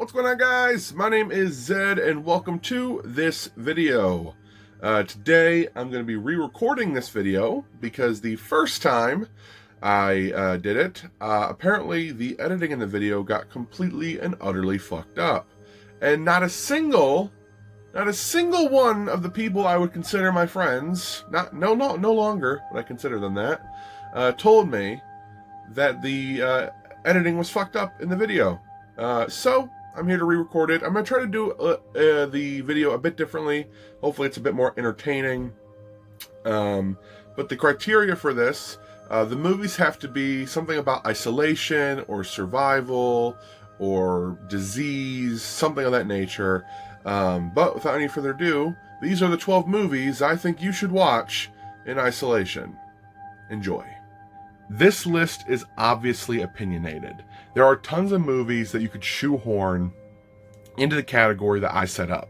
What's going on, guys? My name is Zed and welcome to this video. Today I'm going to be re-recording this video because the first time I did it, apparently the editing in the video got completely and utterly fucked up. And not a single one of the people I would consider my friends, no longer would I consider them that, told me that the editing was fucked up in the video. So I'm here to re-record it. I'm going to try to do the video a bit differently. Hopefully it's a bit more entertaining. But the criteria for this, the movies have to be something about isolation or survival or disease, something of that nature. But without any further ado, these are the 12 movies I think you should watch in isolation. Enjoy. This list is obviously opinionated. There are tons of movies that you could shoehorn into the category that I set up.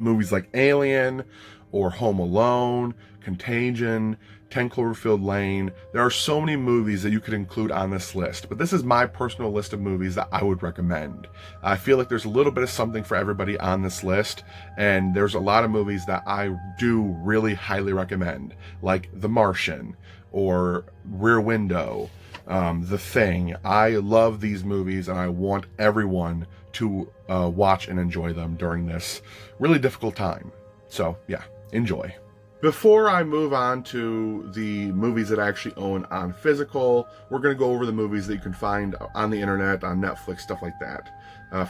Movies like Alien or Home Alone, Contagion, 10 Cloverfield Lane. There are so many movies that you could include on this list, but this is my personal list of movies that I would recommend. I feel like there's a little bit of something for everybody on this list, and there's a lot of movies that I do really highly recommend, like The Martian or Rear Window, The Thing. I love these movies and I want everyone to watch and enjoy them during this really difficult time. So yeah, enjoy. Before I move on to the movies that I actually own on physical, we're going to go over the movies that you can find on the internet, on Netflix, stuff like that.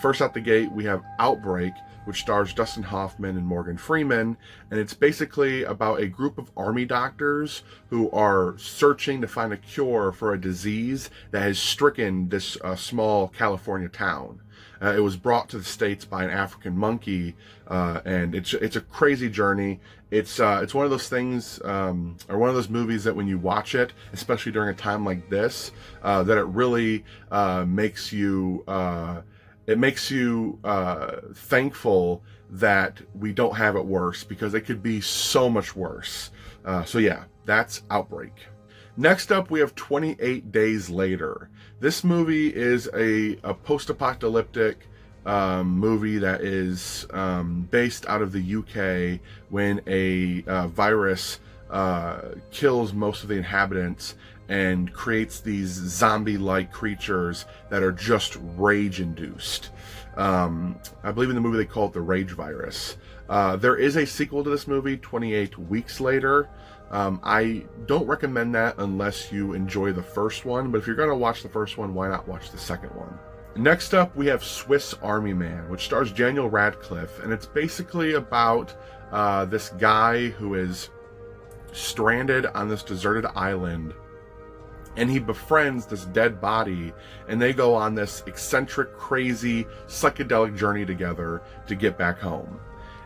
First out the gate, we have Outbreak, which stars Dustin Hoffman and Morgan Freeman, and it's basically about a group of army doctors who are searching to find a cure for a disease that has stricken this small California town. It was brought to the States by an African monkey, and it's a crazy journey. It's one of those things, or one of those movies that when you watch it, especially during a time like this, that it really makes you thankful that we don't have it worse, because it could be so much worse. So yeah, that's Outbreak. Next up, we have 28 Days Later. This movie is a post-apocalyptic movie that is based out of the UK when a virus kills most of the inhabitants and creates these zombie-like creatures that are just rage-induced. I believe in the movie they call it the Rage Virus. There is a sequel to this movie, 28 Weeks Later. I don't recommend that unless you enjoy the first one, but if you're going to watch the first one, why not watch the second one? Next up, we have Swiss Army Man, which stars Daniel Radcliffe, and it's basically about this guy who is stranded on this deserted island, and he befriends this dead body, and they go on this eccentric, crazy, psychedelic journey together to get back home.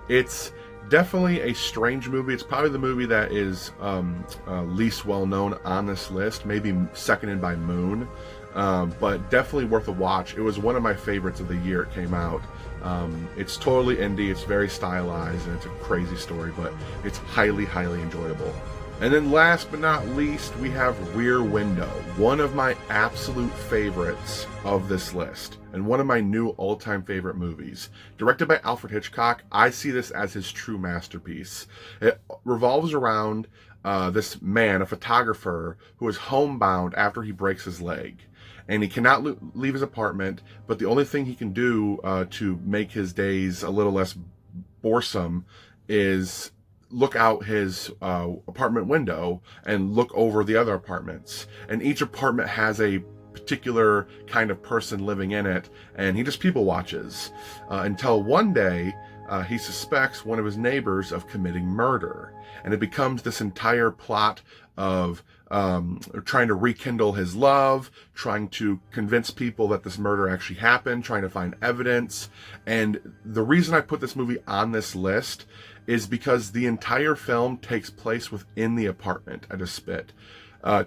It's definitely a strange movie. It's probably the movie that is least well known on this list, maybe seconded by Moon, but definitely worth a watch. It was one of my favorites of the year it came out. It's totally indie, it's very stylized, and it's a crazy story, but it's highly, highly enjoyable. And then last but not least, we have Rear Window, one of my absolute favorites of this list, and one of my new all-time favorite movies. Directed by Alfred Hitchcock, I see this as his true masterpiece. It revolves around this man, a photographer, who is homebound after he breaks his leg. And he cannot leave his apartment, but the only thing he can do to make his days a little less boresome is look out his apartment window and look over the other apartments. And each apartment has a particular kind of person living in it, and he just people watches until one day he suspects one of his neighbors of committing murder. And it becomes this entire plot of trying to rekindle his love, trying to convince people that this murder actually happened, trying to find evidence. And the reason I put this movie on this list is because the entire film takes place within the apartment at a spit.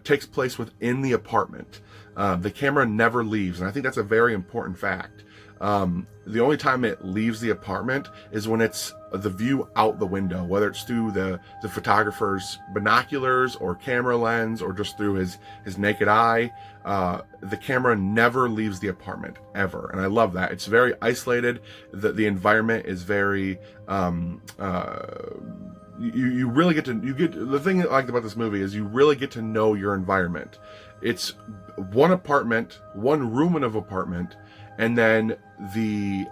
Takes place within the apartment. The camera never leaves, and I think that's a very important fact. The only time it leaves the apartment is when it's the view out the window, whether it's through the photographer's binoculars or camera lens or just through his naked eye. The camera never leaves the apartment ever, and I love that. It's very isolated. The environment is very you really get the thing I like about this movie is you really get to know your environment. It's one apartment, one room in an apartment, and then the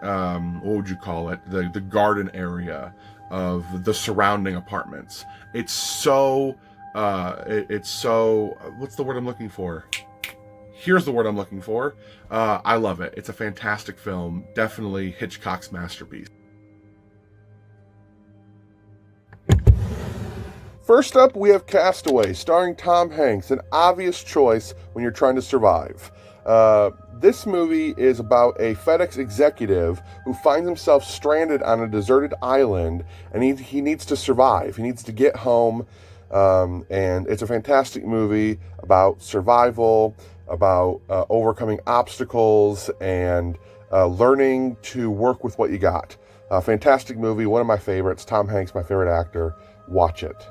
what would you call it? The garden area of the surrounding apartments. It's so what's the word I'm looking for? Here's the word I'm looking for. I love it. It's a fantastic film. Definitely Hitchcock's masterpiece. First up, we have Castaway, starring Tom Hanks, an obvious choice when you're trying to survive. This movie is about a FedEx executive who finds himself stranded on a deserted island, and he needs to survive. He needs to get home, and it's a fantastic movie about survival, about overcoming obstacles, and learning to work with what you got. Fantastic movie, one of my favorites. Tom Hanks, my favorite actor. Watch it.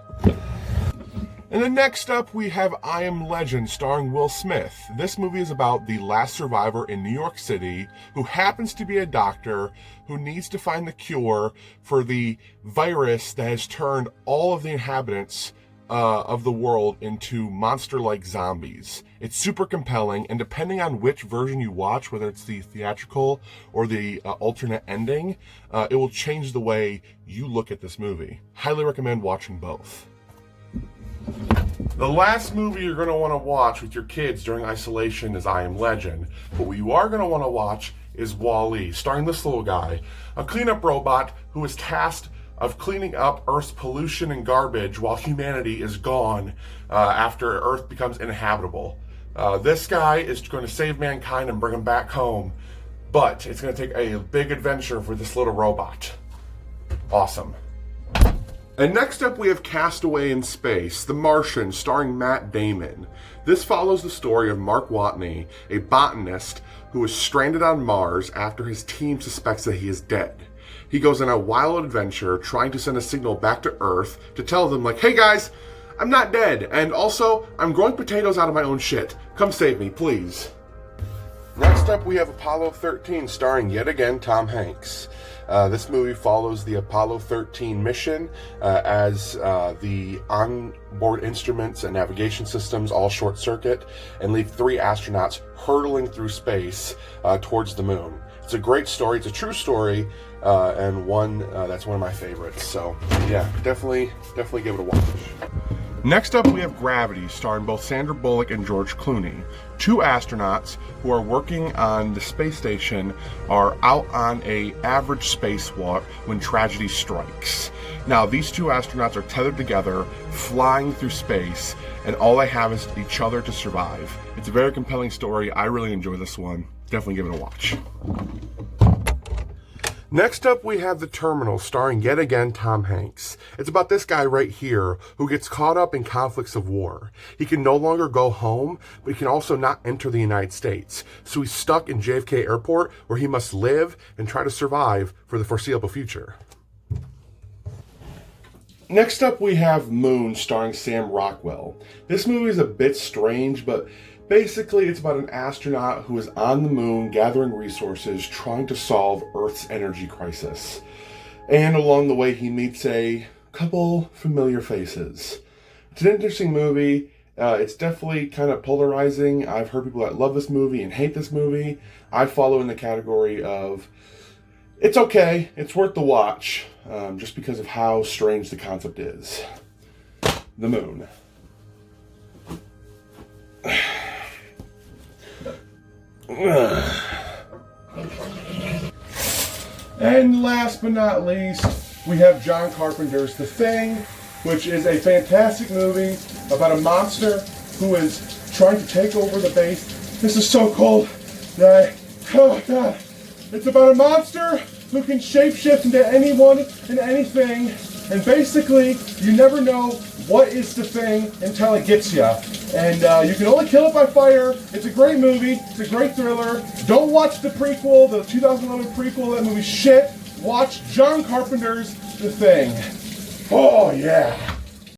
And then next up, we have I Am Legend, starring Will Smith. This movie is about the last survivor in New York City who happens to be a doctor who needs to find the cure for the virus that has turned all of the inhabitants of the world into monster-like zombies. It's super compelling, and depending on which version you watch, whether it's the theatrical or the alternate ending, it will change the way you look at this movie. Highly recommend watching both. The last movie you're going to want to watch with your kids during isolation is I Am Legend, but what you are going to want to watch is WALL-E, starring this little guy, a cleanup robot who is tasked of cleaning up Earth's pollution and garbage while humanity is gone after Earth becomes uninhabitable. This guy is going to save mankind and bring him back home, but it's going to take a big adventure for this little robot. Awesome. And next up we have Castaway in Space, The Martian, starring Matt Damon. This follows the story of Mark Watney, a botanist who is stranded on Mars after his team suspects that he is dead. He goes on a wild adventure trying to send a signal back to Earth to tell them, like, hey guys, I'm not dead, and also, I'm growing potatoes out of my own shit. Come save me, please. Next up, we have Apollo 13, starring yet again Tom Hanks. This movie follows the Apollo 13 mission as the onboard instruments and navigation systems all short circuit and leave 3 astronauts hurtling through space towards the moon. It's a great story. It's a true story, and one that's one of my favorites. So yeah, definitely give it a watch. Next up, we have Gravity, starring both Sandra Bullock and George Clooney. 2 astronauts who are working on the space station are out on an average spacewalk when tragedy strikes. Now, these 2 astronauts are tethered together, flying through space, and all they have is each other to survive. It's a very compelling story. I really enjoy this one. Definitely give it a watch. Next up, we have The Terminal, starring yet again Tom Hanks. It's about this guy right here who gets caught up in conflicts of war. He can no longer go home, but he can also not enter the United States. So he's stuck in JFK Airport where he must live and try to survive for the foreseeable future. Next up, we have Moon, starring Sam Rockwell. This movie is a bit strange, but basically, it's about an astronaut who is on the moon gathering resources, trying to solve Earth's energy crisis. And along the way, he meets a couple familiar faces. It's an interesting movie. It's definitely kind of polarizing. I've heard people that love this movie and hate this movie. I follow in the category of, it's okay, it's worth the watch, just because of how strange the concept is. The Moon. And last but not least, we have John Carpenter's The Thing, which is a fantastic movie about a monster who is trying to take over the base. This is so cold. Oh my god. It's about a monster who can shapeshift into anyone and anything. And basically, you never know what is the thing until it gets you. And you can only kill it by fire. It's a great movie. It's a great thriller. Don't watch the prequel, the 2011 prequel. That movie's shit. Watch John Carpenter's The Thing. Oh, yeah.